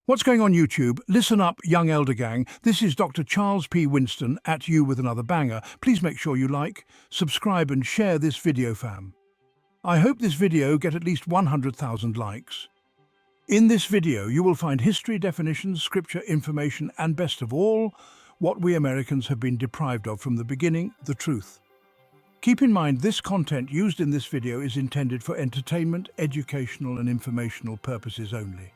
What's going on YouTube? Listen up, young elder gang. This is Dr. Charles P. Winston at you with another banger. Please make sure you like, subscribe and share this video, fam. I hope this video get at least 100,000 likes. In this video, you will find history, definitions, scripture, information, and best of all, what we Americans have been deprived of from the beginning, the truth. Keep in mind, this content used in this video is intended for entertainment, educational, and informational purposes only.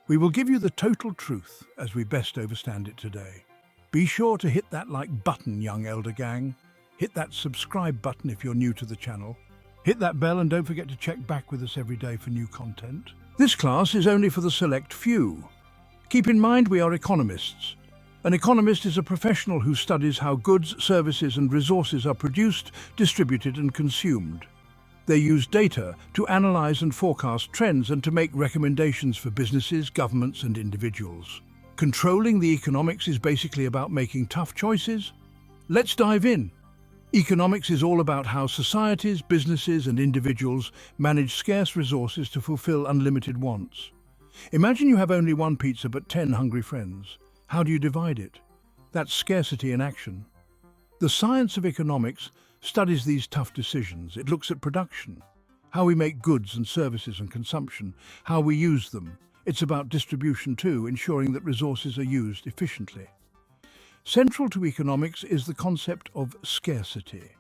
We will give you the total truth as we best understand it today. Be sure to hit that like button, young elder gang. Hit that subscribe button if you're new to the channel. Hit that bell and don't forget to check back with us every day for new content. This class is only for the select few. Keep in mind we are economists. An economist is a professional who studies how goods, services and resources are produced, distributed and consumed. They use data to analyze and forecast trends and to make recommendations for businesses, governments and individuals. Controlling the economics is basically about making tough choices. Let's dive in. Economics is all about how societies, businesses and individuals manage scarce resources to fulfill unlimited wants. Imagine you have only one pizza but 10 hungry friends. How do you divide it? That's scarcity in action. The science of economics studies these tough decisions. It looks at production, how we make goods and services and consumption, how we use them. It's about distribution too, ensuring that resources are used efficiently. Central to economics is the concept of scarcity.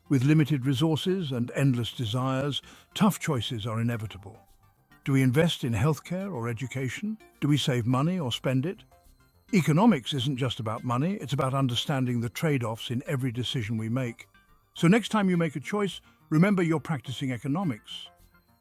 With limited resources and endless desires, tough choices are inevitable. Do we invest in healthcare or education? Do we save money or spend it? Economics isn't just about money, it's about understanding the trade-offs in every decision we make. So next time you make a choice, remember you're practicing economics.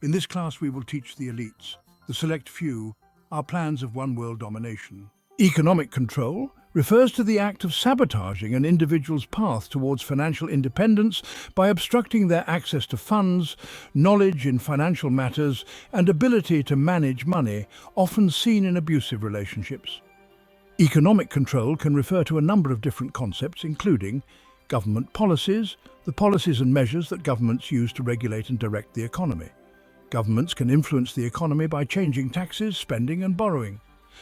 In this class we will teach the elites, the select few, our plans of one world domination. Economic control refers to the act of sabotaging an individual's path towards financial independence by obstructing their access to funds, knowledge in financial matters, and ability to manage money, often seen in abusive relationships. Economic control can refer to a number of different concepts, including government policies, the policies and measures that governments use to regulate and direct the economy. Governments can influence the economy by changing taxes, spending and borrowing.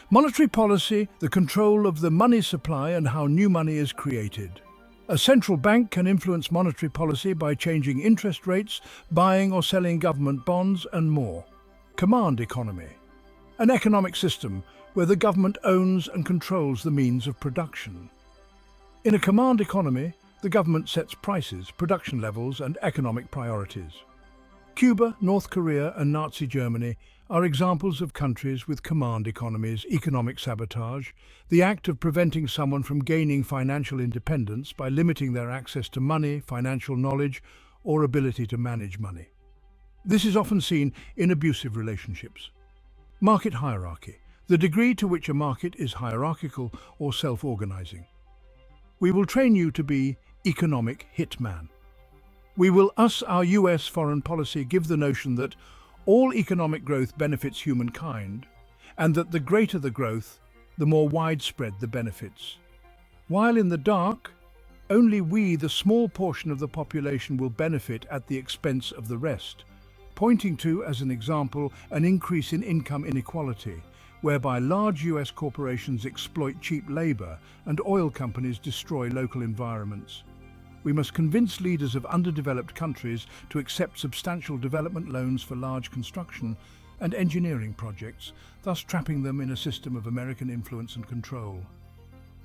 Monetary policy, the control of the money supply and how new money is created. A central bank can influence monetary policy by changing interest rates, buying or selling government bonds and more. Command economy, an economic system where the government owns and controls the means of production. In a command economy, the government sets prices, production levels and economic priorities. Cuba, North Korea and Nazi Germany are examples of countries with command economies. Economic sabotage, the act of preventing someone from gaining financial independence by limiting their access to money, financial knowledge or ability to manage money. This is often seen in abusive relationships. Market hierarchy, the degree to which a market is hierarchical or self-organizing. We will train you to be economic hitman. We will our US foreign policy give the notion that all economic growth benefits humankind and that the greater the growth, the more widespread the benefits. While in the dark, only we, the small portion of the population, will benefit at the expense of the rest, pointing to, as an example, an increase in income inequality, whereby large US corporations exploit cheap labor and oil companies destroy local environments. We must convince leaders of underdeveloped countries to accept substantial development loans for large construction and engineering projects, thus trapping them in a system of American influence and control,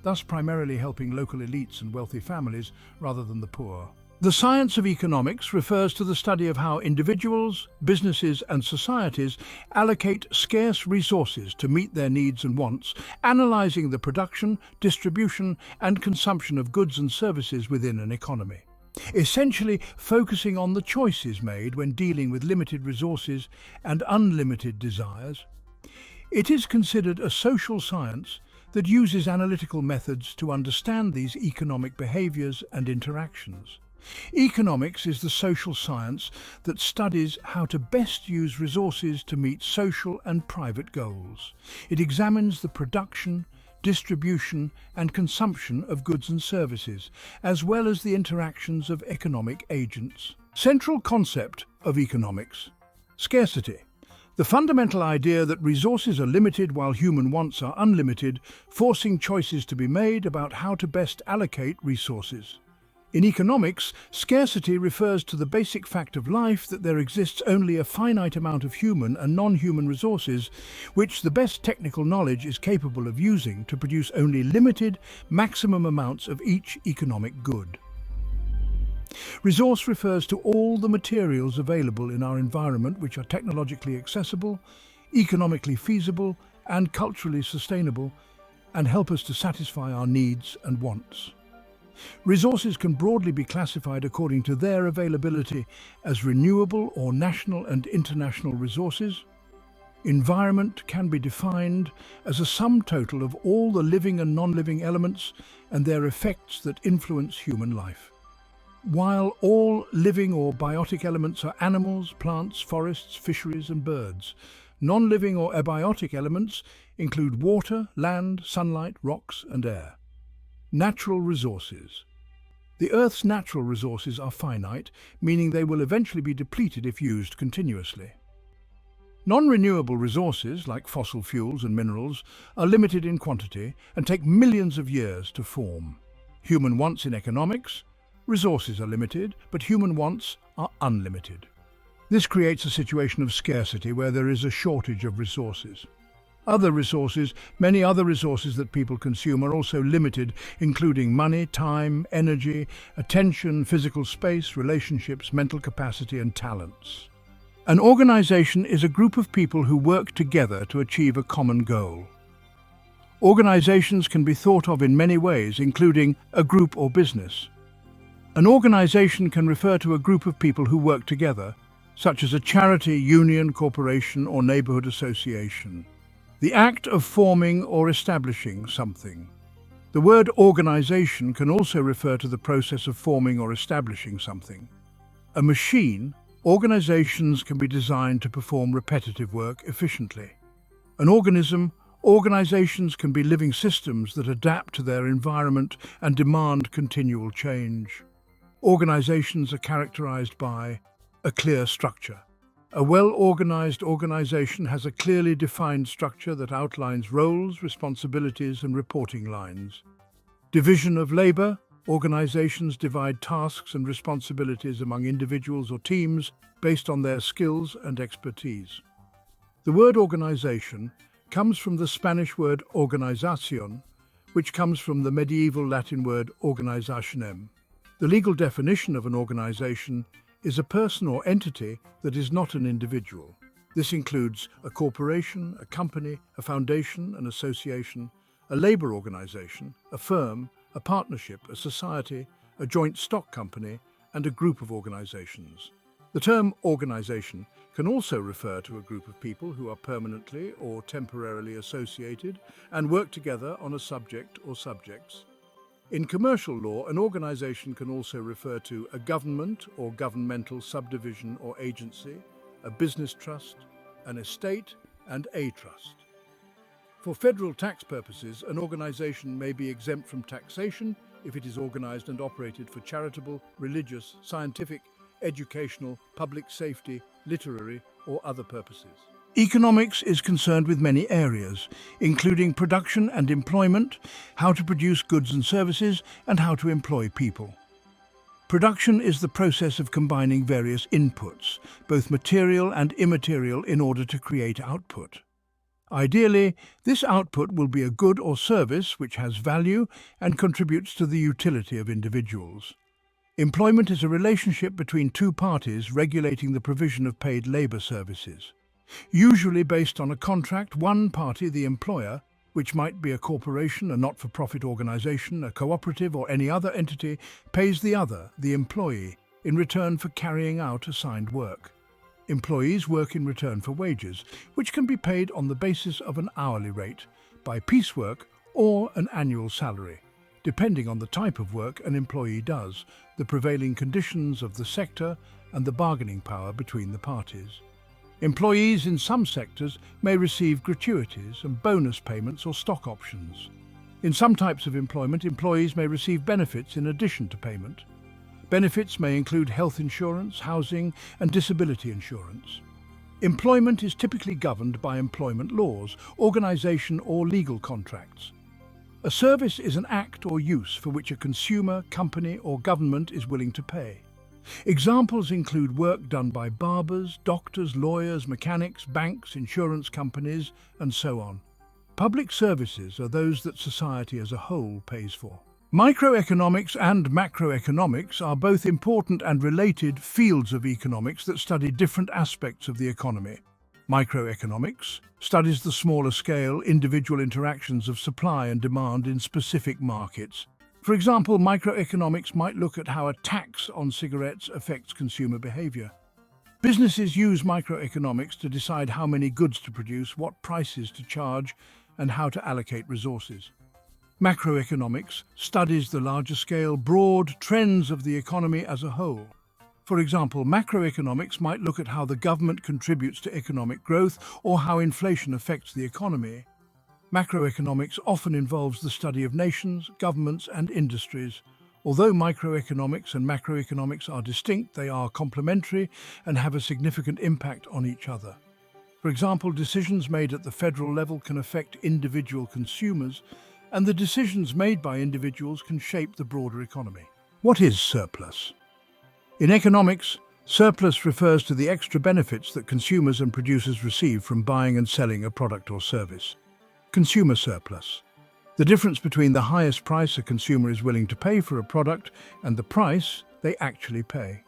thus primarily helping local elites and wealthy families rather than the poor. The science of economics refers to the study of how individuals, businesses and societies allocate scarce resources to meet their needs and wants, analyzing the production, distribution and consumption of goods and services within an economy. Essentially focusing on the choices made when dealing with limited resources and unlimited desires. It is considered a social science that uses analytical methods to understand these economic behaviors and interactions. Economics is the social science that studies how to best use resources to meet social and private goals. It examines the production, distribution and consumption of goods and services, as well as the interactions of economic agents. Central concept of economics: scarcity, The fundamental idea that resources are limited while human wants are unlimited, forcing choices to be made about how to best allocate resources. In economics, scarcity refers to the basic fact of life that there exists only a finite amount of human and non-human resources, which the best technical knowledge is capable of using to produce only limited, maximum amounts of each economic good. Resource refers to all the materials available in our environment which are technologically accessible, economically feasible, and culturally sustainable, and help us to satisfy our needs and wants. Resources can broadly be classified according to their availability as renewable or national and international resources. Environment can be defined as a sum total of all the living and non-living elements and their effects that influence human life. While all living or biotic elements are animals, plants, forests, fisheries and birds, non-living or abiotic elements include water, land, sunlight, rocks and air. Natural resources. The Earth's natural resources are finite, meaning they will eventually be depleted if used continuously. Non-renewable resources, like fossil fuels and minerals, are limited in quantity and take millions of years to form. Human wants in economics. Resources are limited, but human wants are unlimited. This creates a situation of scarcity where there is a shortage of resources. Many other resources that people consume are also limited, including money, time, energy, attention, physical space, relationships, mental capacity, and talents. An organization is a group of people who work together to achieve a common goal. Organizations can be thought of in many ways, including a group or business. An organization can refer to a group of people who work together, such as a charity, union, corporation, or neighborhood association. The act of forming or establishing something. The word organization can also refer to the process of forming or establishing something. A machine, organizations can be designed to perform repetitive work efficiently. An organism, organizations can be living systems that adapt to their environment and demand continual change. Organizations are characterized by a clear structure. A well-organized organization has a clearly defined structure that outlines roles, responsibilities, and reporting lines. Division of labor. Organizations divide tasks and responsibilities among individuals or teams based on their skills and expertise. The word organization comes from the Spanish word organización, which comes from the medieval Latin word organizationem. The legal definition of an organization is a person or entity that is not an individual. This includes a corporation, a company, a foundation, an association, a labor organization, a firm, a partnership, a society, a joint stock company, and a group of organizations. The term organization can also refer to a group of people who are permanently or temporarily associated and work together on a subject or subjects. In commercial law, an organization can also refer to a government or governmental subdivision or agency, a business trust, an estate, and a trust. For federal tax purposes, an organization may be exempt from taxation if it is organized and operated for charitable, religious, scientific, educational, public safety, literary, or other purposes. Economics is concerned with many areas, including production and employment, how to produce goods and services, and how to employ people. Production is the process of combining various inputs, both material and immaterial, in order to create output. Ideally, this output will be a good or service which has value and contributes to the utility of individuals. Employment is a relationship between two parties regulating the provision of paid labor services. Usually based on a contract, one party, the employer, which might be a corporation, a not-for-profit organization, a cooperative, or any other entity, pays the other, the employee, in return for carrying out assigned work. Employees work in return for wages, which can be paid on the basis of an hourly rate, by piecework, or an annual salary, depending on the type of work an employee does, the prevailing conditions of the sector, and the bargaining power between the parties. Employees in some sectors may receive gratuities and bonus payments or stock options. In some types of employment, employees may receive benefits in addition to payment. Benefits may include health insurance, housing, and disability insurance. Employment is typically governed by employment laws, organization or legal contracts. A service is an act or use for which a consumer, company or government is willing to pay. Examples include work done by barbers, doctors, lawyers, mechanics, banks, insurance companies, and so on. Public services are those that society as a whole pays for. Microeconomics and macroeconomics are both important and related fields of economics that study different aspects of the economy. Microeconomics studies the smaller scale, individual interactions of supply and demand in specific markets. For example, microeconomics might look at how a tax on cigarettes affects consumer behavior. Businesses use microeconomics to decide how many goods to produce, what prices to charge, and how to allocate resources. Macroeconomics studies the larger scale, broad trends of the economy as a whole. For example, macroeconomics might look at how the government contributes to economic growth or how inflation affects the economy. Macroeconomics often involves the study of nations, governments, and industries. Although microeconomics and macroeconomics are distinct, they are complementary and have a significant impact on each other. For example, decisions made at the federal level can affect individual consumers, and the decisions made by individuals can shape the broader economy. What is surplus? In economics, surplus refers to the extra benefits that consumers and producers receive from buying and selling a product or service. Consumer surplus. The difference between the highest price a consumer is willing to pay for a product and the price they actually pay.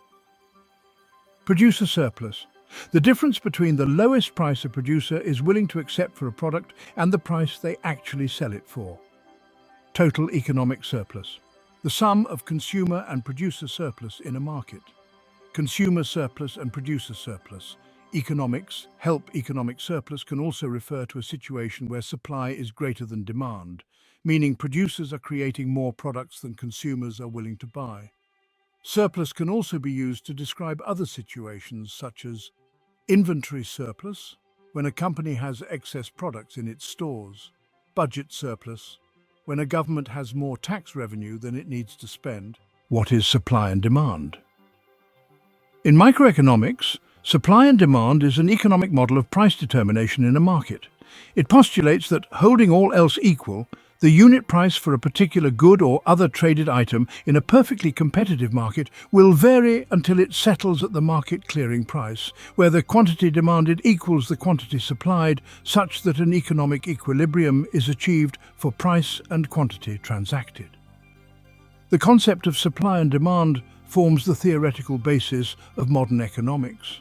Producer surplus. The difference between the lowest price a producer is willing to accept for a product and the price they actually sell it for. Total economic surplus. The sum of consumer and producer surplus in a market. Consumer surplus and producer surplus. Economics, economic surplus can also refer to a situation where supply is greater than demand, meaning producers are creating more products than consumers are willing to buy. Surplus can also be used to describe other situations such as inventory surplus, when a company has excess products in its stores. Budget surplus, when a government has more tax revenue than it needs to spend. What is supply and demand? In microeconomics, supply and demand is an economic model of price determination in a market. It postulates that, holding all else equal, the unit price for a particular good or other traded item in a perfectly competitive market will vary until it settles at the market clearing price, where the quantity demanded equals the quantity supplied, such that an economic equilibrium is achieved for price and quantity transacted. The concept of supply and demand forms the theoretical basis of modern economics.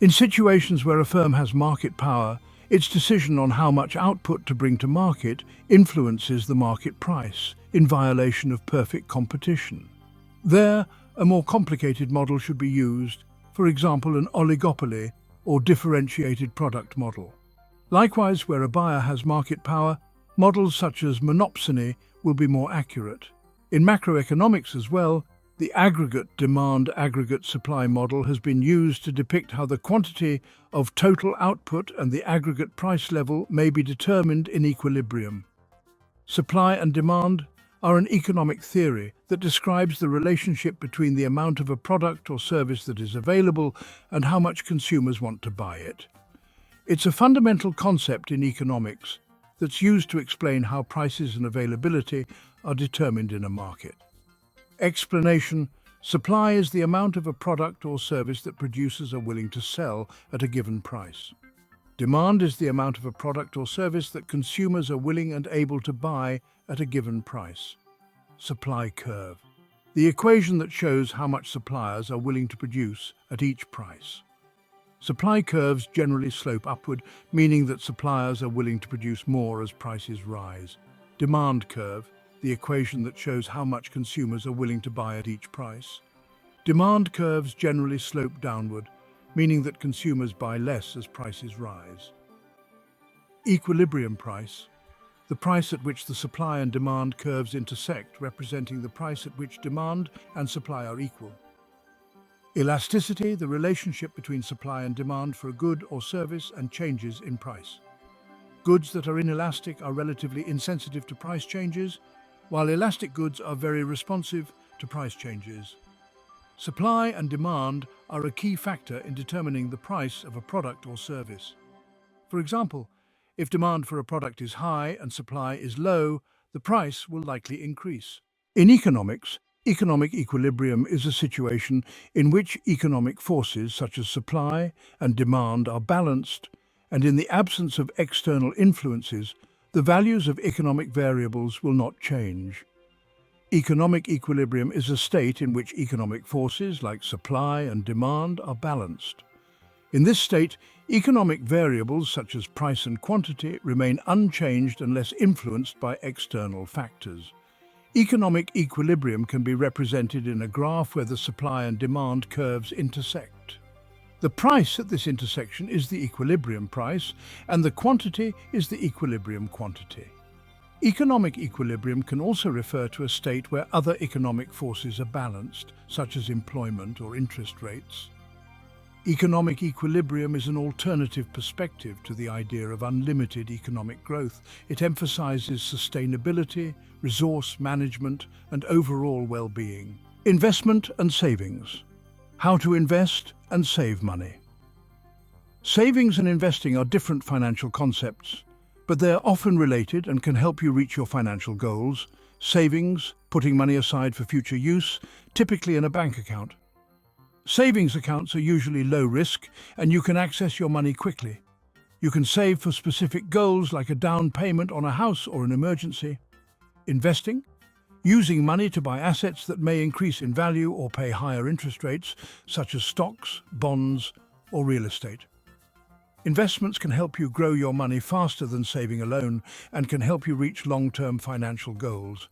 In situations where a firm has market power, its decision on how much output to bring to market influences the market price, in violation of perfect competition. There, a more complicated model should be used, for example an oligopoly or differentiated product model. Likewise, where a buyer has market power, models such as monopsony will be more accurate. In macroeconomics as well, the aggregate demand-aggregate supply model has been used to depict how the quantity of total output and the aggregate price level may be determined in equilibrium. Supply and demand are an economic theory that describes the relationship between the amount of a product or service that is available and how much consumers want to buy it. It's a fundamental concept in economics that's used to explain how prices and availability are determined in a market. Explanation: supply is the amount of a product or service that producers are willing to sell at a given price. Demand is the amount of a product or service that consumers are willing and able to buy at a given price. Supply curve: the equation that shows how much suppliers are willing to produce at each price. Supply curves generally slope upward, meaning that suppliers are willing to produce more as prices rise. Demand curve: the equation that shows how much consumers are willing to buy at each price. Demand curves generally slope downward, meaning that consumers buy less as prices rise. Equilibrium price: the price at which the supply and demand curves intersect, representing the price at which demand and supply are equal. Elasticity: the relationship between supply and demand for a good or service and changes in price. Goods that are inelastic are relatively insensitive to price changes, while elastic goods are very responsive to price changes. Supply and demand are a key factor in determining the price of a product or service. For example, if demand for a product is high and supply is low, the price will likely increase. In economics, economic equilibrium is a situation in which economic forces such as supply and demand are balanced, and in the absence of external influences, the values of economic variables will not change. Economic equilibrium is a state in which economic forces like supply and demand are balanced. In this state, economic variables such as price and quantity remain unchanged unless influenced by external factors. Economic equilibrium can be represented in a graph where the supply and demand curves intersect. The price at this intersection is the equilibrium price, and the quantity is the equilibrium quantity. Economic equilibrium can also refer to a state where other economic forces are balanced, such as employment or interest rates. Economic equilibrium is an alternative perspective to the idea of unlimited economic growth. It emphasizes sustainability, resource management, and overall well-being. Investment and savings. How to invest and save money. Savings and investing are different financial concepts, but they're often related and can help you reach your financial goals. Savings, putting money aside for future use, typically in a bank account. Savings accounts are usually low risk and you can access your money quickly. You can save for specific goals like a down payment on a house or an emergency. Investing, using money to buy assets that may increase in value or pay higher interest rates, such as stocks, bonds, or real estate. Investments can help you grow your money faster than saving alone and can help you reach long-term financial goals.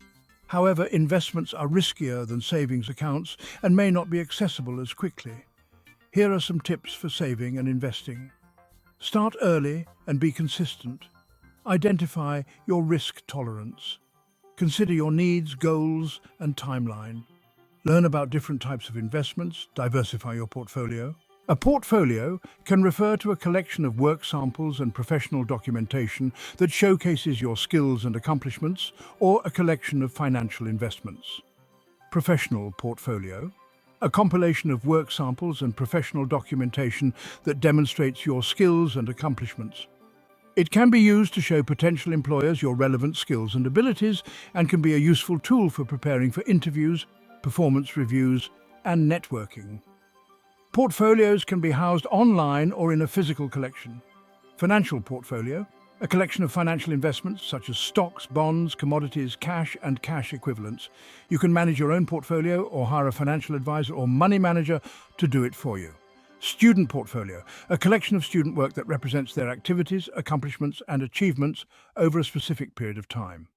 However, investments are riskier than savings accounts and may not be accessible as quickly. Here are some tips for saving and investing. Start early and be consistent. Identify your risk tolerance. Consider your needs, goals, and timeline. Learn about different types of investments. Diversify your portfolio. A portfolio can refer to a collection of work samples and professional documentation that showcases your skills and accomplishments, or a collection of financial investments. Professional portfolio, a compilation of work samples and professional documentation that demonstrates your skills and accomplishments. It can be used to show potential employers your relevant skills and abilities and can be a useful tool for preparing for interviews, performance reviews, and networking. Portfolios can be housed online or in a physical collection. Financial portfolio, a collection of financial investments such as stocks, bonds, commodities, cash, and cash equivalents. You can manage your own portfolio or hire a financial advisor or money manager to do it for you. Student portfolio, a collection of student work that represents their activities, accomplishments, and achievements over a specific period of time.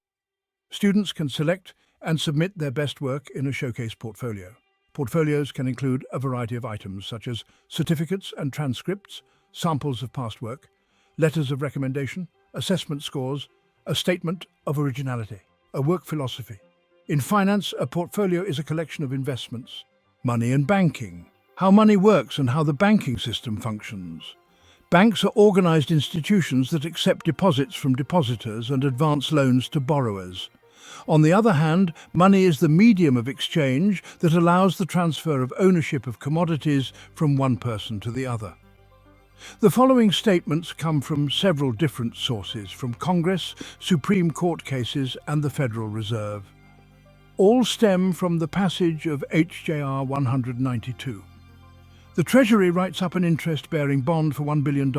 Students can select and submit their best work in a showcase portfolio. Portfolios can include a variety of items such as certificates and transcripts, samples of past work, letters of recommendation, assessment scores, a statement of originality, a work philosophy. In finance, a portfolio is a collection of investments. Money and banking, how money works and how the banking system functions. Banks are organized institutions that accept deposits from depositors and advance loans to borrowers. On the other hand, money is the medium of exchange that allows the transfer of ownership of commodities from one person to the other. The following statements come from several different sources, from Congress, Supreme Court cases, and the Federal Reserve. All stem from the passage of HJR 192. The Treasury writes up an interest-bearing bond for $1 billion.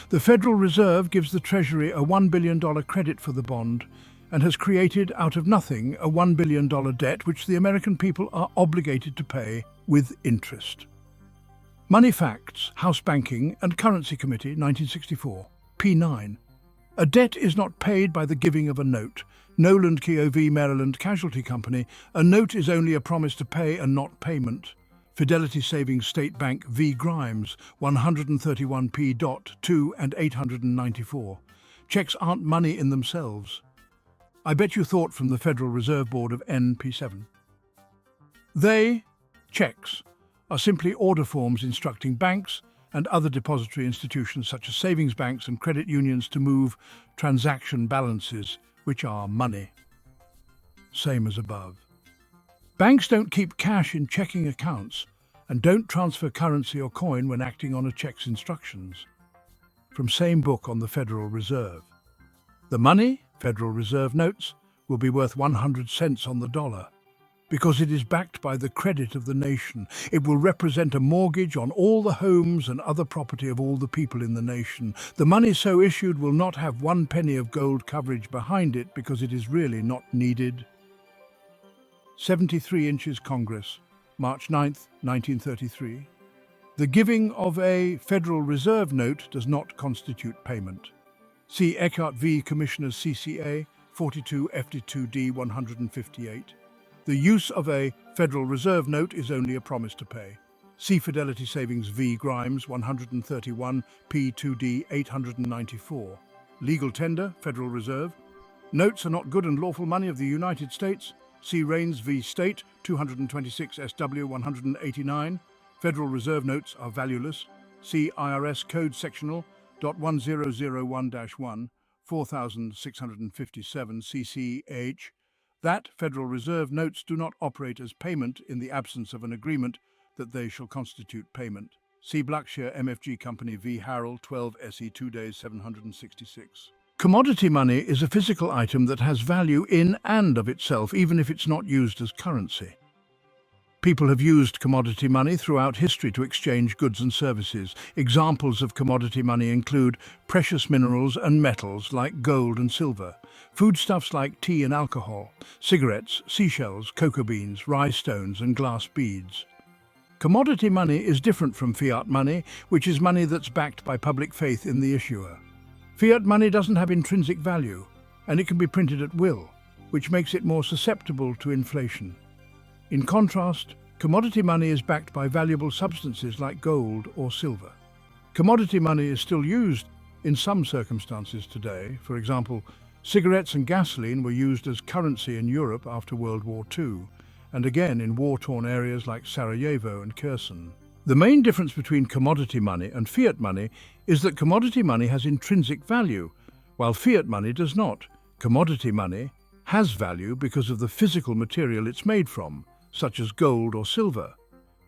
The Federal Reserve gives the Treasury a $1 billion credit for the bond and has created out of nothing a $1 billion debt which the American people are obligated to pay with interest. Money Facts, House Banking and Currency Committee, 1964, p. 9. A debt is not paid by the giving of a note. Noland Keogh v. Maryland Casualty Company, a note is only a promise to pay and not payment. Fidelity Savings State Bank v. Grimes, 131 p. 2 and 894. Checks aren't money in themselves. I bet you thought from the Federal Reserve Board of NP7. They, checks, are simply order forms instructing banks and other depository institutions such as savings banks and credit unions to move transaction balances, which are money. Same as above. Banks don't keep cash in checking accounts and don't transfer currency or coin when acting on a check's instructions. From same book on the Federal Reserve. The money, Federal Reserve notes, will be worth 100 cents on the dollar. Because it is backed by the credit of the nation, it will represent a mortgage on all the homes and other property of all the people in the nation. The money so issued will not have 1 penny of gold coverage behind it because it is really not needed. 73 inches Congress, March 9th, 1933. The giving of a Federal Reserve note does not constitute payment. See Eckhart v. Commissioners CCA, 42 FD2D 158. The use of a Federal Reserve note is only a promise to pay. See Fidelity Savings v. Grimes 131 P2D 894. Legal tender, Federal Reserve. Notes are not good and lawful money of the United States. See Raines v. State 226 SW 189. Federal Reserve notes are valueless. See IRS Code Sectional .1001-1 4657 CCH. That Federal Reserve notes do not operate as payment in the absence of an agreement that they shall constitute payment. See Blackshear MFG Company v. Harrell 12 SE 2 days 766. Commodity money is a physical item that has value in and of itself, even if it's not used as currency. People have used commodity money throughout history to exchange goods and services. Examples of commodity money include precious minerals and metals like gold and silver, foodstuffs like tea and alcohol, cigarettes, seashells, cocoa beans, rye stones, and glass beads. Commodity money is different from fiat money, which is money that's backed by public faith in the issuer. Fiat money doesn't have intrinsic value, and it can be printed at will, which makes it more susceptible to inflation. In contrast, commodity money is backed by valuable substances like gold or silver. Commodity money is still used in some circumstances today. For example, cigarettes and gasoline were used as currency in Europe after World War II, and again in war-torn areas like Sarajevo and Kherson. The main difference between commodity money and fiat money is that commodity money has intrinsic value, while fiat money does not. Commodity money has value because of the physical material it's made from, such as gold or silver.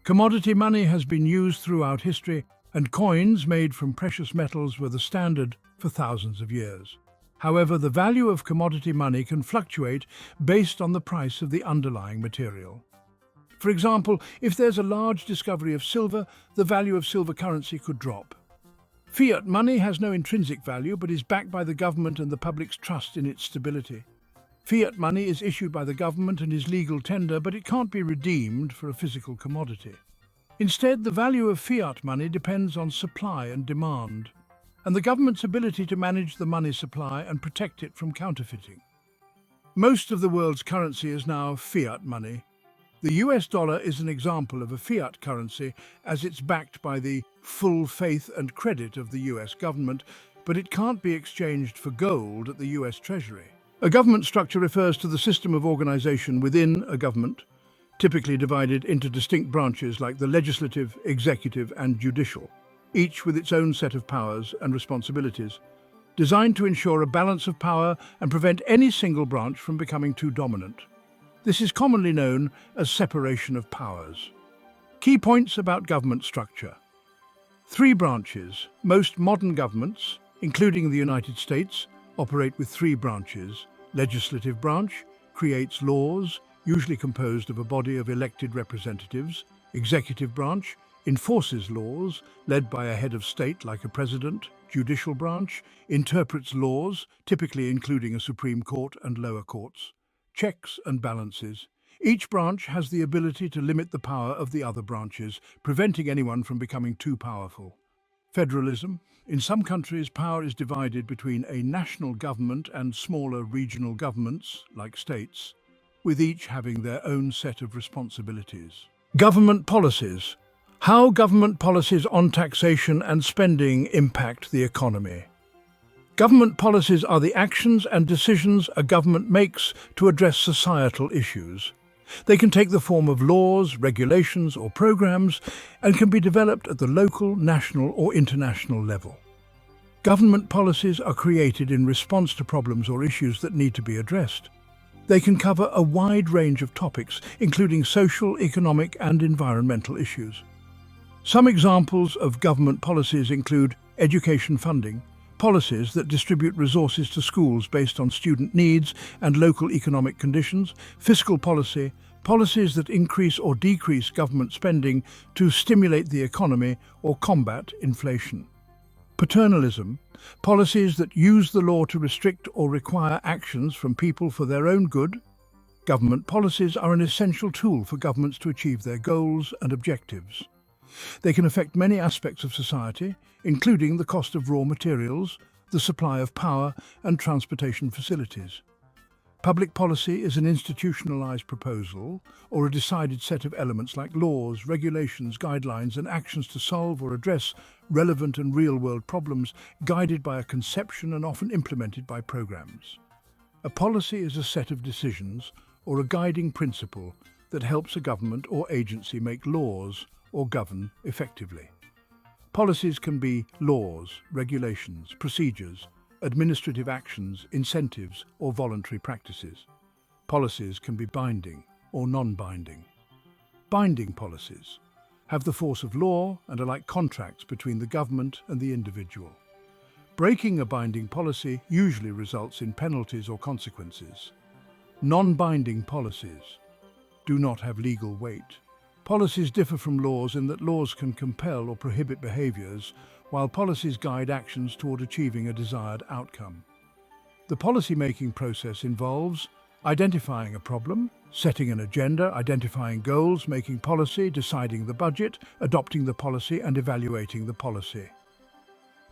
Commodity money has been used throughout history, and coins made from precious metals were the standard for thousands of years. However, the value of commodity money can fluctuate based on the price of the underlying material. For example, if there's a large discovery of silver, the value of silver currency could drop. Fiat money has no intrinsic value but is backed by the government and the public's trust in its stability. Fiat money is issued by the government and is legal tender, but it can't be redeemed for a physical commodity. Instead, the value of fiat money depends on supply and demand, and the government's ability to manage the money supply and protect it from counterfeiting. Most of the world's currency is now fiat money. The US dollar is an example of a fiat currency as it's backed by the full faith and credit of the US government, but it can't be exchanged for gold at the US Treasury. A government structure refers to the system of organization within a government, typically divided into distinct branches like the legislative, executive, and judicial, each with its own set of powers and responsibilities, designed to ensure a balance of power and prevent any single branch from becoming too dominant. This is commonly known as separation of powers. Key points about government structure. 3 branches. Most modern governments, including the United States, operate with 3 branches. Legislative branch creates laws, usually composed of a body of elected representatives. Executive branch enforces laws, led by a head of state like a president. Judicial branch interprets laws, typically including a Supreme Court and lower courts. Checks and balances. Each branch has the ability to limit the power of the other branches, preventing anyone from becoming too powerful. Federalism. In some countries, power is divided between a national government and smaller regional governments, like states, with each having their own set of responsibilities. Government policies. How government policies on taxation and spending impact the economy. Government policies are the actions and decisions a government makes to address societal issues. They can take the form of laws, regulations, or programs, and can be developed at the local, national, or international level. Government policies are created in response to problems or issues that need to be addressed. They can cover a wide range of topics, including social, economic, and environmental issues. Some examples of government policies include education funding, policies that distribute resources to schools based on student needs and local economic conditions; fiscal policy, policies that increase or decrease government spending to stimulate the economy or combat inflation; paternalism, policies that use the law to restrict or require actions from people for their own good. Government policies are an essential tool for governments to achieve their goals and objectives. They can affect many aspects of society, including the cost of raw materials, the supply of power, and transportation facilities. Public policy is an institutionalized proposal or a decided set of elements like laws, regulations, guidelines, and actions to solve or address relevant and real-world problems, guided by a conception and often implemented by programs. A policy is a set of decisions or a guiding principle that helps a government or agency make laws or govern effectively. Policies can be laws, regulations, procedures, administrative actions, incentives, or voluntary practices. Policies can be binding or non-binding. Binding policies have the force of law and are like contracts between the government and the individual. Breaking a binding policy usually results in penalties or consequences. Non-binding policies do not have legal weight. Policies differ from laws in that laws can compel or prohibit behaviors, while policies guide actions toward achieving a desired outcome. The policy-making process involves identifying a problem, setting an agenda, identifying goals, making policy, deciding the budget, adopting the policy, and evaluating the policy.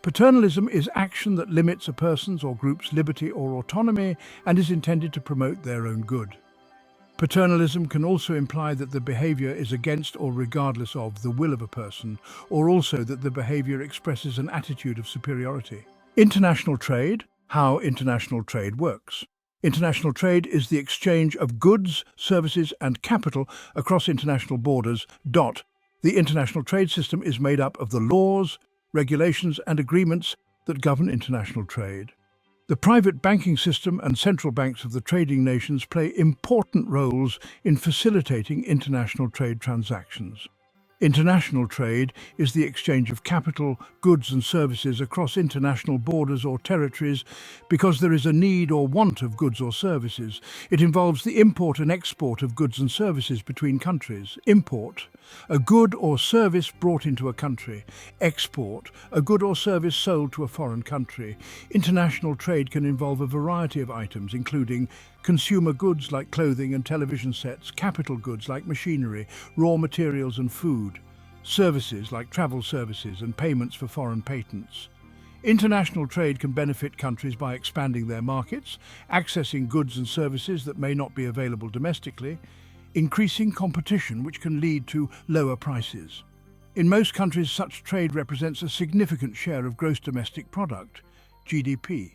Paternalism is action that limits a person's or group's liberty or autonomy and is intended to promote their own good. Paternalism can also imply that the behavior is against or regardless of the will of a person, or also that the behavior expresses an attitude of superiority. International trade, how international trade works. International trade is the exchange of goods, services, and capital across international borders. The international trade system is made up of the laws, regulations, and agreements that govern international trade. The private banking system and central banks of the trading nations play important roles in facilitating international trade transactions. International trade is the exchange of capital, goods and services across international borders or territories because there is a need or want of goods or services. It involves the import and export of goods and services between countries. Import, a good or service brought into a country. Export, a good or service sold to a foreign country. International trade can involve a variety of items, including consumer goods like clothing and television sets, capital goods like machinery, raw materials and food, services like travel services and payments for foreign patents. International trade can benefit countries by expanding their markets, accessing goods and services that may not be available domestically, increasing competition which can lead to lower prices. In most countries, such trade represents a significant share of gross domestic product, GDP.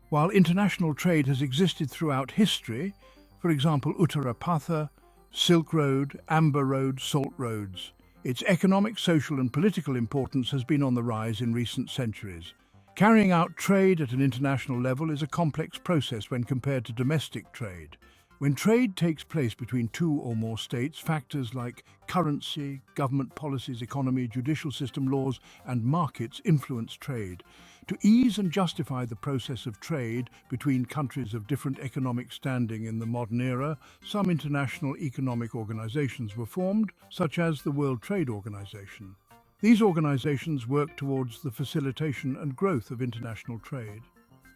While international trade has existed throughout history, for example Uttara Patha, Silk Road, Amber Road, Salt Roads, its economic, social and political importance has been on the rise in recent centuries. Carrying out trade at an international level is a complex process when compared to domestic trade. When trade takes place between two or more states, factors like currency, government policies, economy, judicial system, laws, and markets influence trade. To ease and justify the process of trade between countries of different economic standing in the modern era, some international economic organizations were formed, such as the World Trade Organization. These organizations work towards the facilitation and growth of international trade.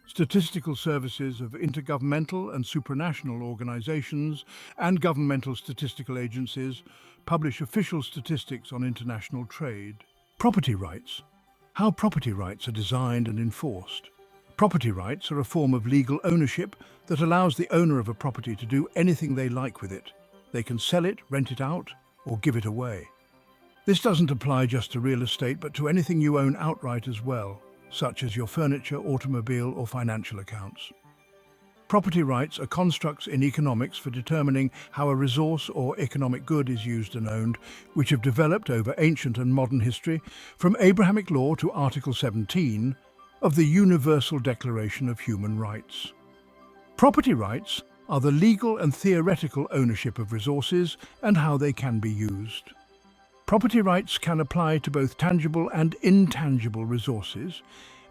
Statistical services of intergovernmental and supranational organizations and governmental statistical agencies publish official statistics on international trade. Property rights. How property rights are designed and enforced. Property rights are a form of legal ownership that allows the owner of a property to do anything they like with it. They can sell it, rent it out, or give it away. This doesn't apply just to real estate, but to anything you own outright as well, such as your furniture, automobile, or financial accounts. Property rights are constructs in economics for determining how a resource or economic good is used and owned, which have developed over ancient and modern history, from Abrahamic law to Article 17 of the Universal Declaration of Human Rights. Property rights are the legal and theoretical ownership of resources and how they can be used. Property rights can apply to both tangible and intangible resources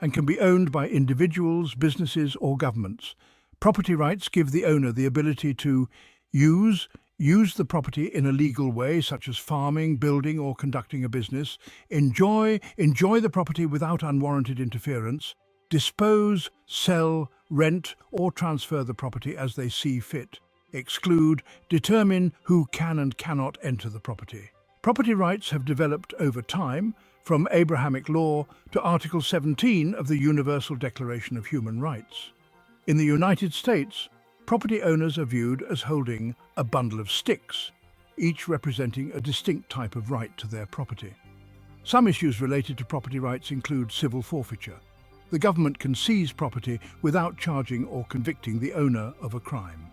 and can be owned by individuals, businesses, or governments. Property rights give the owner the ability to use the property in a legal way, such as farming, building, or conducting a business, enjoy the property without unwarranted interference, dispose, sell, rent, or transfer the property as they see fit, exclude, determine who can and cannot enter the property. Property rights have developed over time, from Abrahamic law to Article 17 of the Universal Declaration of Human Rights. In the United States, property owners are viewed as holding a bundle of sticks, each representing a distinct type of right to their property. Some issues related to property rights include civil forfeiture. The government can seize property without charging or convicting the owner of a crime.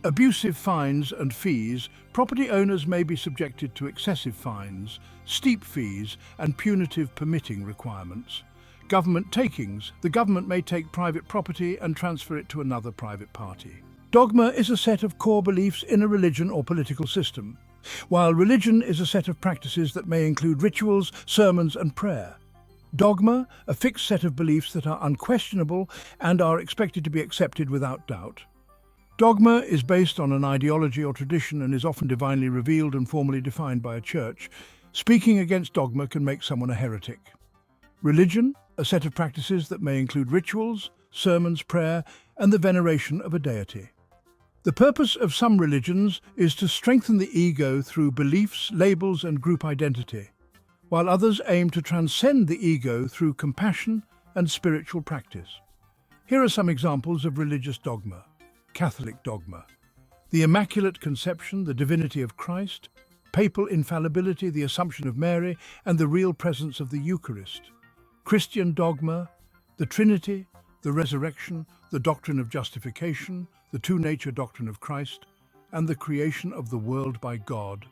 Abusive fines and fees. Property owners may be subjected to excessive fines, steep fees, and punitive permitting requirements. Government takings. The government may take private property and transfer it to another private party. Dogma is a set of core beliefs in a religion or political system, while religion is a set of practices that may include rituals, sermons, and prayer. Dogma, a fixed set of beliefs that are unquestionable and are expected to be accepted without doubt. Dogma is based on an ideology or tradition and is often divinely revealed and formally defined by a church. Speaking against dogma can make someone a heretic. Religion, a set of practices that may include rituals, sermons, prayer, and the veneration of a deity. The purpose of some religions is to strengthen the ego through beliefs, labels, and group identity, while others aim to transcend the ego through compassion and spiritual practice. Here are some examples of religious dogma. Catholic dogma: the Immaculate Conception, the divinity of Christ; papal infallibility, the Assumption of Mary, and the real presence of the Eucharist. Christian dogma: the Trinity, the resurrection, the doctrine of justification, the two-nature doctrine of Christ, and the creation of the world by God.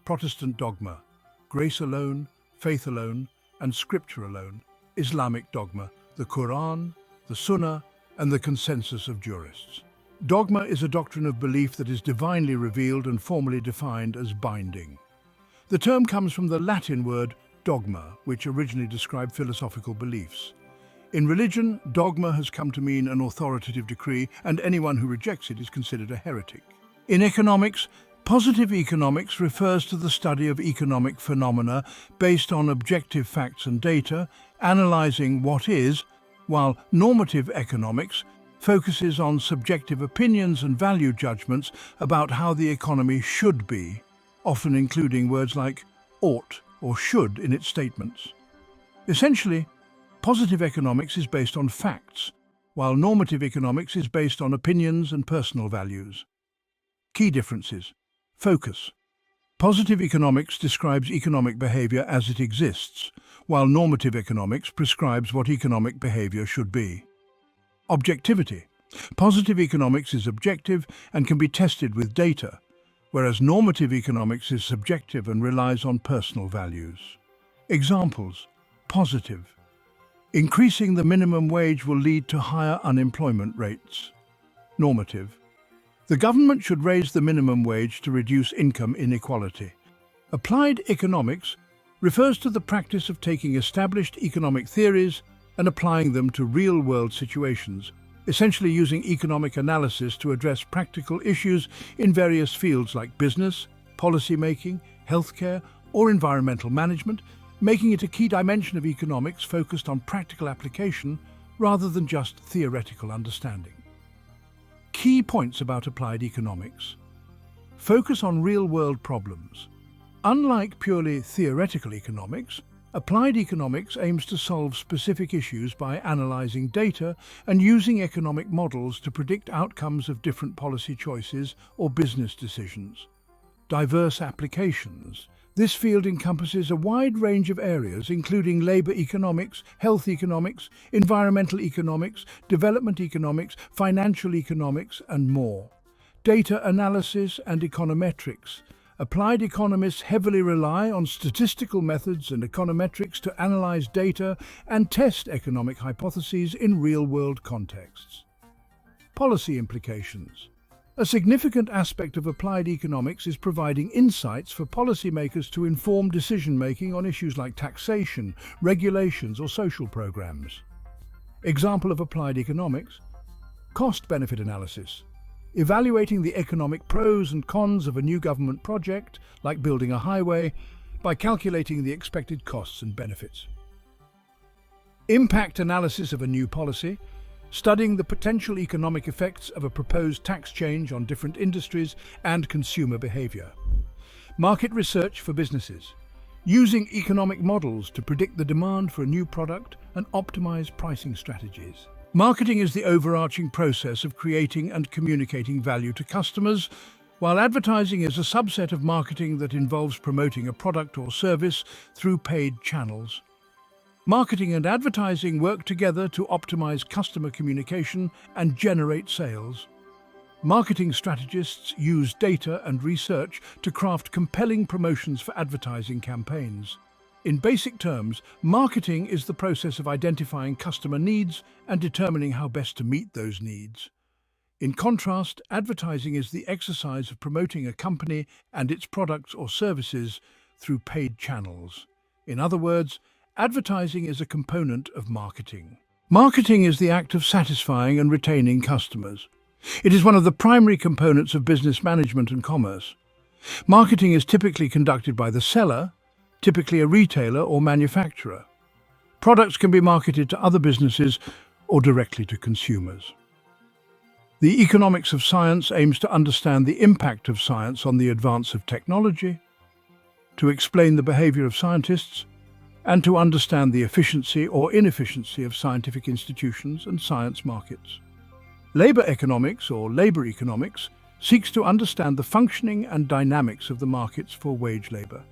Protestant dogma: grace alone, faith alone, and scripture alone. Islamic dogma: the Quran, the Sunnah, and the consensus of jurists. Dogma is a doctrine of belief that is divinely revealed and formally defined as binding. The term comes from the Latin word dogma, which originally described philosophical beliefs. In religion, dogma has come to mean an authoritative decree, and anyone who rejects it is considered a heretic. In economics, positive economics refers to the study of economic phenomena based on objective facts and data, analyzing what is, while normative economics focuses on subjective opinions and value judgments about how the economy should be, often including words like ought or should in its statements. Essentially, positive economics is based on facts, while normative economics is based on opinions and personal values. Key differences. Focus. Positive economics describes economic behavior as it exists, while normative economics prescribes what economic behavior should be. Objectivity. Positive economics is objective and can be tested with data, whereas normative economics is subjective and relies on personal values. Examples. Positive: increasing the minimum wage will lead to higher unemployment rates. Normative: the government should raise the minimum wage to reduce income inequality. Applied economics refers to the practice of taking established economic theories and applying them to real-world situations, essentially using economic analysis to address practical issues in various fields like business, policy-making, healthcare, or environmental management, making it a key dimension of economics focused on practical application rather than just theoretical understanding. Key points about applied economics. Focus on real-world problems. Unlike purely theoretical economics, applied economics aims to solve specific issues by analyzing data and using economic models to predict outcomes of different policy choices or business decisions. Diverse applications. This field encompasses a wide range of areas, including labor economics, health economics, environmental economics, development economics, financial economics, and more. Data analysis and econometrics. Applied economists heavily rely on statistical methods and econometrics to analyze data and test economic hypotheses in real-world contexts. Policy implications. A significant aspect of applied economics is providing insights for policymakers to inform decision-making on issues like taxation, regulations, or social programs. Example of applied economics: cost-benefit analysis, evaluating the economic pros and cons of a new government project, like building a highway, by calculating the expected costs and benefits. Impact analysis of a new policy, studying the potential economic effects of a proposed tax change on different industries and consumer behavior. Market research for businesses, using economic models to predict the demand for a new product and optimize pricing strategies. Marketing is the overarching process of creating and communicating value to customers, while advertising is a subset of marketing that involves promoting a product or service through paid channels. Marketing and advertising work together to optimize customer communication and generate sales. Marketing strategists use data and research to craft compelling promotions for advertising campaigns. In basic terms, marketing is the process of identifying customer needs and determining how best to meet those needs. In contrast, advertising is the exercise of promoting a company and its products or services through paid channels. In other words, advertising is a component of marketing. Marketing is the act of satisfying and retaining customers. It is one of the primary components of business management and commerce. Marketing is typically conducted by the seller, typically a retailer or manufacturer. Products can be marketed to other businesses or directly to consumers. The economics of science aims to understand the impact of science on the advance of technology, to explain the behavior of scientists, and to understand the efficiency or inefficiency of scientific institutions and science markets. Labor economics, or labor economics, seeks to understand the functioning and dynamics of the markets for wage labor.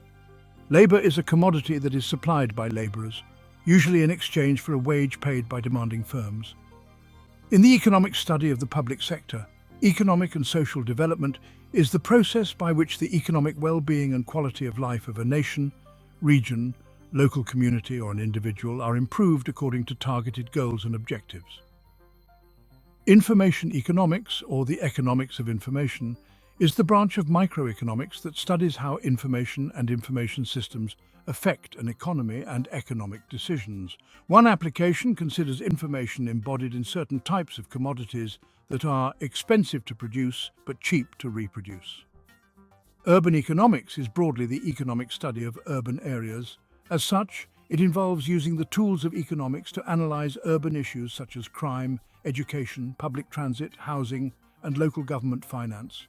Labor is a commodity that is supplied by laborers, usually in exchange for a wage paid by demanding firms. In the economic study of the public sector, economic and social development is the process by which the economic well-being and quality of life of a nation, region, local community or an individual are improved according to targeted goals and objectives. Information economics, or the economics of information, is the branch of microeconomics that studies how information and information systems affect an economy and economic decisions. One application considers information embodied in certain types of commodities that are expensive to produce but cheap to reproduce. Urban economics is broadly the economic study of urban areas. As such, it involves using the tools of economics to analyze urban issues such as crime, education, public transit, housing, and local government finance.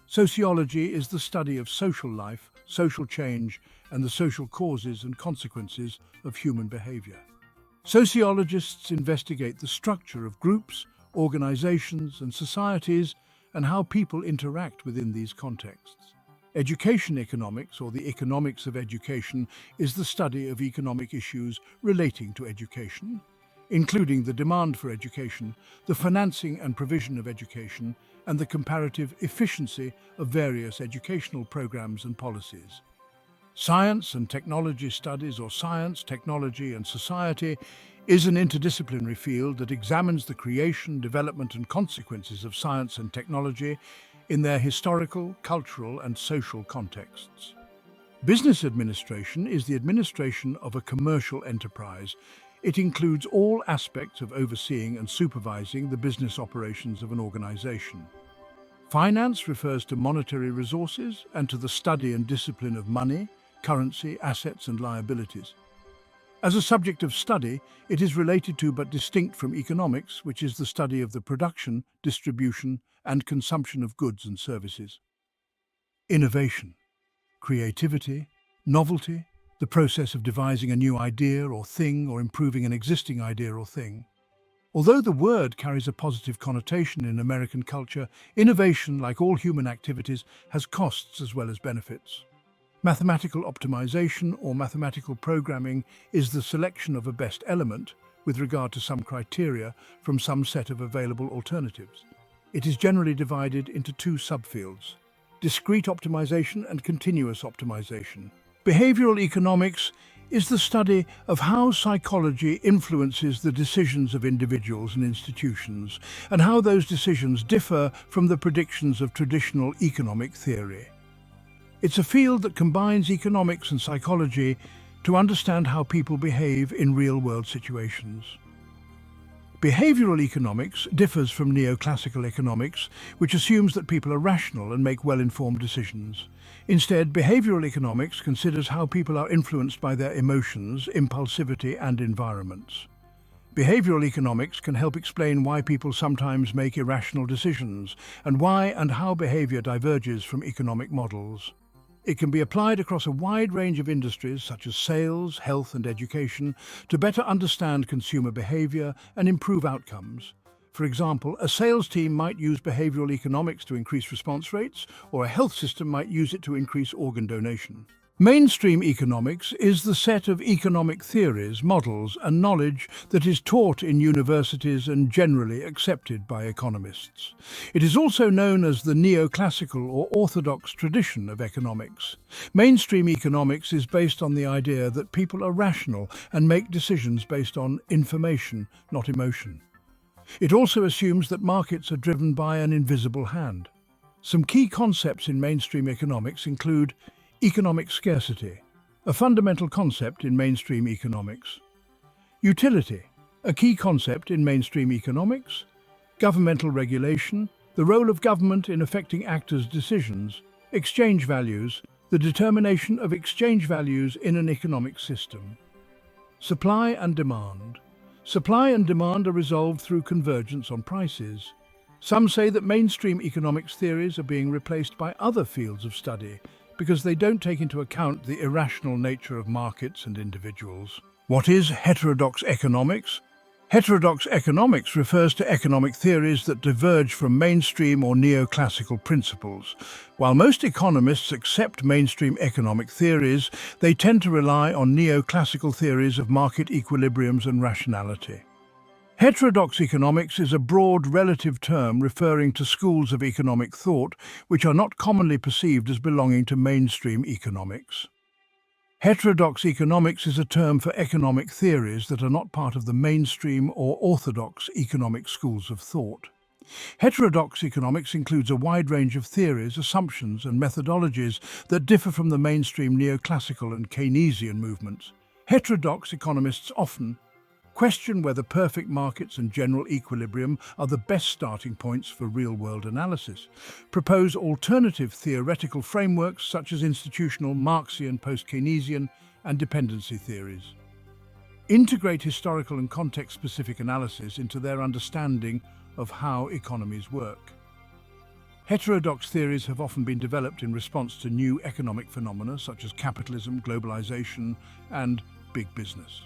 Sociology is the study of social life, social change, and the social causes and consequences of human behavior. Sociologists investigate the structure of groups, organizations, and societies, and how people interact within these contexts. Education economics, or the economics of education, is the study of economic issues relating to education, including the demand for education, the financing and provision of education, and the comparative efficiency of various educational programs and policies. Science and technology studies, or science, technology, and society, is an interdisciplinary field that examines the creation, development, and consequences of science and technology in their historical, cultural, and social contexts. Business administration is the administration of a commercial enterprise. It includes all aspects of overseeing and supervising the business operations of an organization. Finance refers to monetary resources and to the study and discipline of money, currency, assets, and liabilities. As a subject of study, it is related to but distinct from economics, which is the study of the production, distribution, and consumption of goods and services. Innovation, creativity, novelty, the process of devising a new idea or thing or improving an existing idea or thing. Although the word carries a positive connotation in American culture, innovation, like all human activities, has costs as well as benefits. Mathematical optimization or mathematical programming is the selection of a best element with regard to some criteria from some set of available alternatives. It is generally divided into two subfields: discrete optimization and continuous optimization. Behavioral economics is the study of how psychology influences the decisions of individuals and institutions, and how those decisions differ from the predictions of traditional economic theory. It's a field that combines economics and psychology to understand how people behave in real-world situations. Behavioral economics differs from neoclassical economics, which assumes that people are rational and make well-informed decisions. Instead, behavioral economics considers how people are influenced by their emotions, impulsivity, and environments. Behavioral economics can help explain why people sometimes make irrational decisions, and why and how behavior diverges from economic models. It can be applied across a wide range of industries such as sales, health and education to better understand consumer behavior and improve outcomes. For example, a sales team might use behavioral economics to increase response rates, or a health system might use it to increase organ donation. Mainstream economics is the set of economic theories, models, and knowledge that is taught in universities and generally accepted by economists. It is also known as the neoclassical or orthodox tradition of economics. Mainstream economics is based on the idea that people are rational and make decisions based on information, not emotion. It also assumes that markets are driven by an invisible hand. Some key concepts in mainstream economics include economic scarcity, a fundamental concept in mainstream economics. Utility, a key concept in mainstream economics. Governmental regulation, the role of government in affecting actors' decisions. Exchange values, the determination of exchange values in an economic system. Supply and demand. Supply and demand are resolved through convergence on prices. Some say that mainstream economics theories are being replaced by other fields of study, because they don't take into account the irrational nature of markets and individuals. What is heterodox economics? Heterodox economics refers to economic theories that diverge from mainstream or neoclassical principles. While most economists accept mainstream economic theories, they tend to rely on neoclassical theories of market equilibriums and rationality. Heterodox economics is a broad relative term referring to schools of economic thought which are not commonly perceived as belonging to mainstream economics. Heterodox economics is a term for economic theories that are not part of the mainstream or orthodox economic schools of thought. Heterodox economics includes a wide range of theories, assumptions, and methodologies that differ from the mainstream neoclassical and Keynesian movements. Heterodox economists often question whether perfect markets and general equilibrium are the best starting points for real-world analysis, propose alternative theoretical frameworks such as institutional, Marxian, post-Keynesian, and dependency theories, integrate historical and context-specific analysis into their understanding of how economies work. Heterodox theories have often been developed in response to new economic phenomena such as capitalism, globalization, and big business.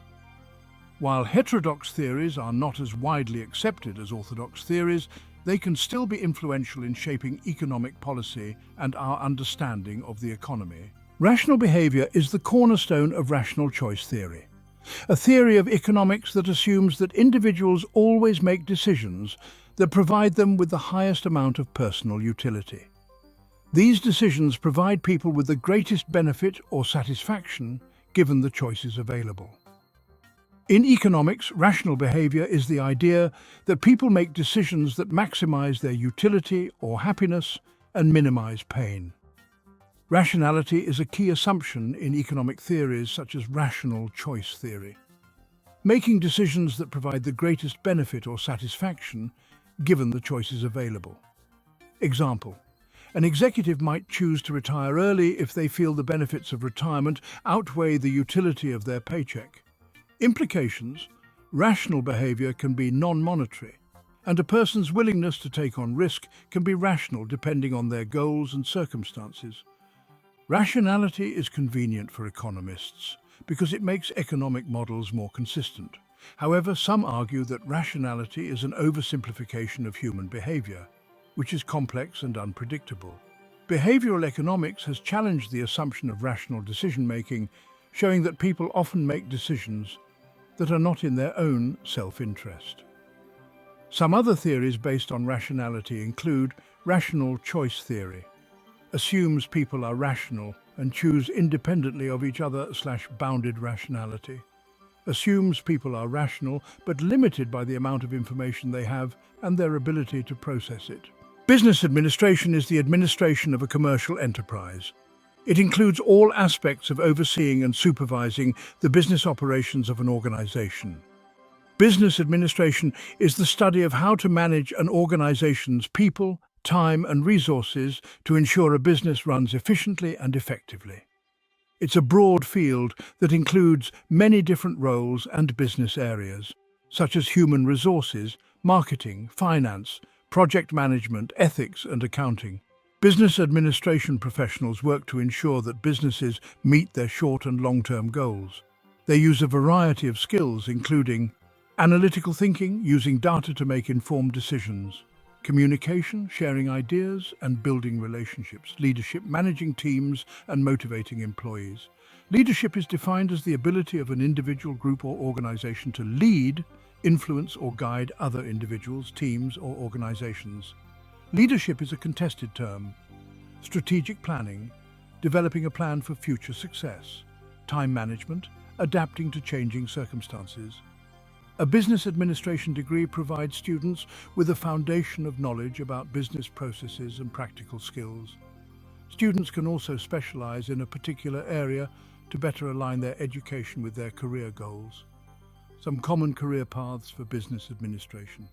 While heterodox theories are not as widely accepted as orthodox theories, they can still be influential in shaping economic policy and our understanding of the economy. Rational behavior is the cornerstone of rational choice theory, a theory of economics that assumes that individuals always make decisions that provide them with the highest amount of personal utility. These decisions provide people with the greatest benefit or satisfaction given the choices available. In economics, rational behavior is the idea that people make decisions that maximize their utility or happiness and minimize pain. Rationality is a key assumption in economic theories such as rational choice theory, making decisions that provide the greatest benefit or satisfaction given the choices available. Example: an executive might choose to retire early if they feel the benefits of retirement outweigh the utility of their paycheck. Implications: rational behavior can be non-monetary, and a person's willingness to take on risk can be rational depending on their goals and circumstances. Rationality is convenient for economists because it makes economic models more consistent. However, some argue that rationality is an oversimplification of human behavior, which is complex and unpredictable. Behavioral economics has challenged the assumption of rational decision-making, showing that people often make decisions that are not in their own self-interest. Some other theories based on rationality include rational choice theory, assumes people are rational and choose independently of each other / bounded rationality. Assumes people are rational but limited by the amount of information they have and their ability to process it. Business administration is the administration of a commercial enterprise. It includes all aspects of overseeing and supervising the business operations of an organization. Business administration is the study of how to manage an organization's people, time, and resources to ensure a business runs efficiently and effectively. It's a broad field that includes many different roles and business areas, such as human resources, marketing, finance, project management, ethics, and accounting. Business administration professionals work to ensure that businesses meet their short and long-term goals. They use a variety of skills, including analytical thinking, using data to make informed decisions; communication, sharing ideas and building relationships; leadership, managing teams and motivating employees. Leadership is defined as the ability of an individual, group or organization to lead, influence or guide other individuals, teams or organizations. Leadership is a contested term. Strategic planning, developing a plan for future success; time management, adapting to changing circumstances. A business administration degree provides students with a foundation of knowledge about business processes and practical skills. Students can also specialize in a particular area to better align their education with their career goals. Some common career paths for business administration.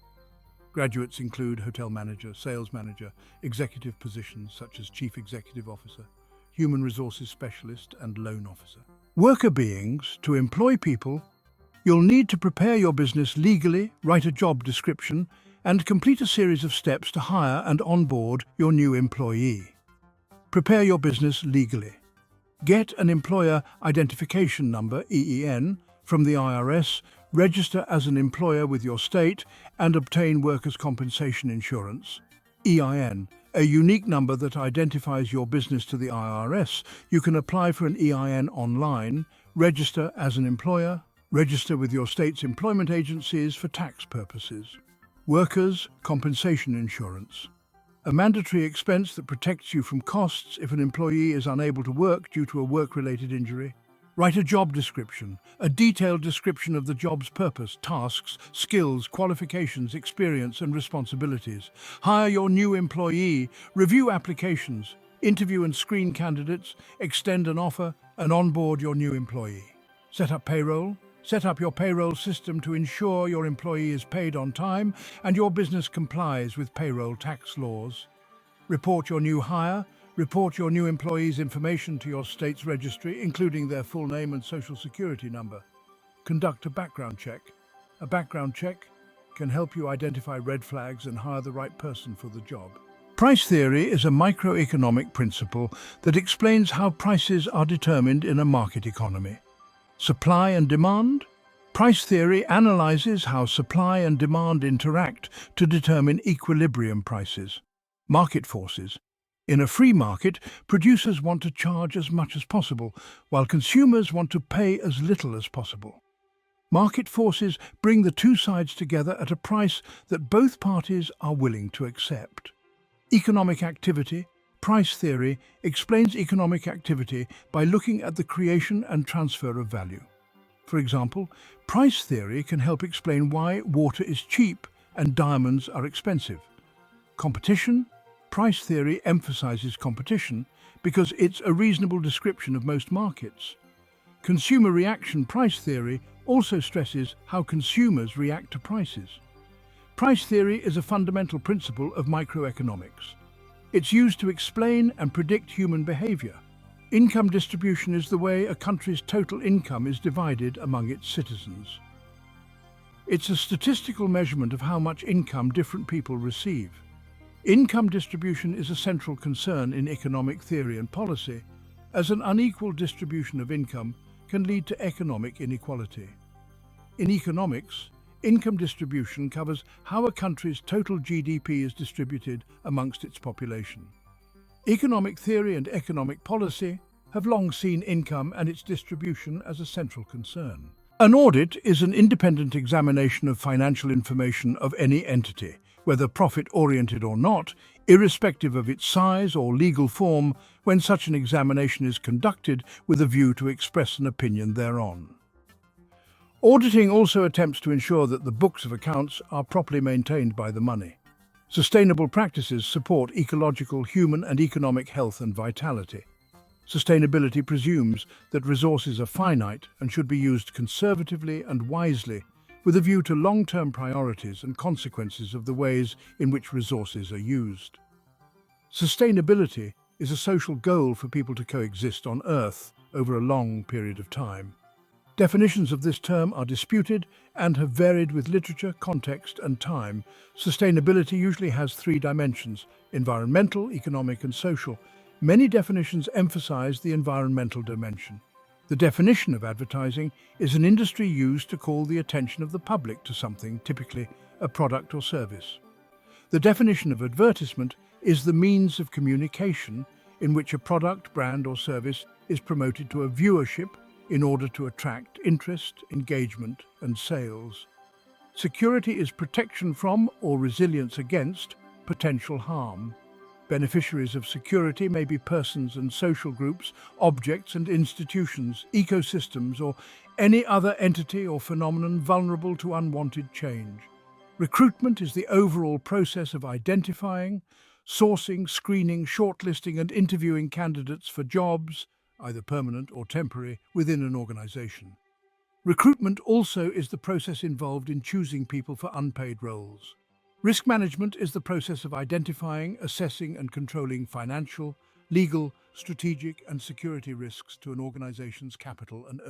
Graduates include hotel manager, sales manager, executive positions such as chief executive officer, human resources specialist, and loan officer. Worker beings, to employ people, you'll need to prepare your business legally, write a job description, and complete a series of steps to hire and onboard your new employee. Prepare your business legally. Get an employer identification number, EIN, from the IRS, register as an employer with your state, and obtain workers' compensation insurance, EIN, a unique number that identifies your business to the IRS. You can apply for an EIN online, register as an employer, register with your state's employment agencies for tax purposes. Workers' compensation insurance, a mandatory expense that protects you from costs if an employee is unable to work due to a work-related injury. Write a job description, a detailed description of the job's purpose, tasks, skills, qualifications, experience, and responsibilities. Hire your new employee, review applications, interview and screen candidates, extend an offer, and onboard your new employee. Set up payroll. Set up your payroll system to ensure your employee is paid on time and your business complies with payroll tax laws. Report your new hire. Report your new employee's information to your state's registry, including their full name and social security number. Conduct a background check. A background check can help you identify red flags and hire the right person for the job. Price theory is a microeconomic principle that explains how prices are determined in a market economy. Supply and demand. Price theory analyzes how supply and demand interact to determine equilibrium prices. Market forces. In a free market, producers want to charge as much as possible, while consumers want to pay as little as possible. Market forces bring the two sides together at a price that both parties are willing to accept. Economic activity. Price theory explains economic activity by looking at the creation and transfer of value. For example, price theory can help explain why water is cheap and diamonds are expensive. Competition. Price theory emphasizes competition because it's a reasonable description of most markets. Consumer reaction price theory also stresses how consumers react to prices. Price theory is a fundamental principle of microeconomics. It's used to explain and predict human behavior. Income distribution is the way a country's total income is divided among its citizens. It's a statistical measurement of how much income different people receive. Income distribution is a central concern in economic theory and policy, as an unequal distribution of income can lead to economic inequality. In economics, income distribution covers how a country's total GDP is distributed amongst its population. Economic theory and economic policy have long seen income and its distribution as a central concern. An audit is an independent examination of financial information of any entity, whether profit-oriented or not, irrespective of its size or legal form, when such an examination is conducted with a view to express an opinion thereon. Auditing also attempts to ensure that the books of accounts are properly maintained by the money. Sustainable practices support ecological, human and economic health and vitality. Sustainability presumes that resources are finite and should be used conservatively and wisely, with a view to long-term priorities and consequences of the ways in which resources are used. Sustainability is a social goal for people to coexist on Earth over a long period of time. Definitions of this term are disputed and have varied with literature, context, and time. Sustainability usually has three dimensions: environmental, economic, and social. Many definitions emphasize the environmental dimension. The definition of advertising is an industry used to call the attention of the public to something, typically a product or service. The definition of advertisement is the means of communication in which a product, brand, or service is promoted to a viewership in order to attract interest, engagement, and sales. Security is protection from or resilience against potential harm. Beneficiaries of security may be persons and social groups, objects and institutions, ecosystems, or any other entity or phenomenon vulnerable to unwanted change. Recruitment is the overall process of identifying, sourcing, screening, shortlisting, and interviewing candidates for jobs, either permanent or temporary, within an organization. Recruitment also is the process involved in choosing people for unpaid roles. Risk management is the process of identifying, assessing, and controlling financial, legal, strategic, and security risks to an organization's capital and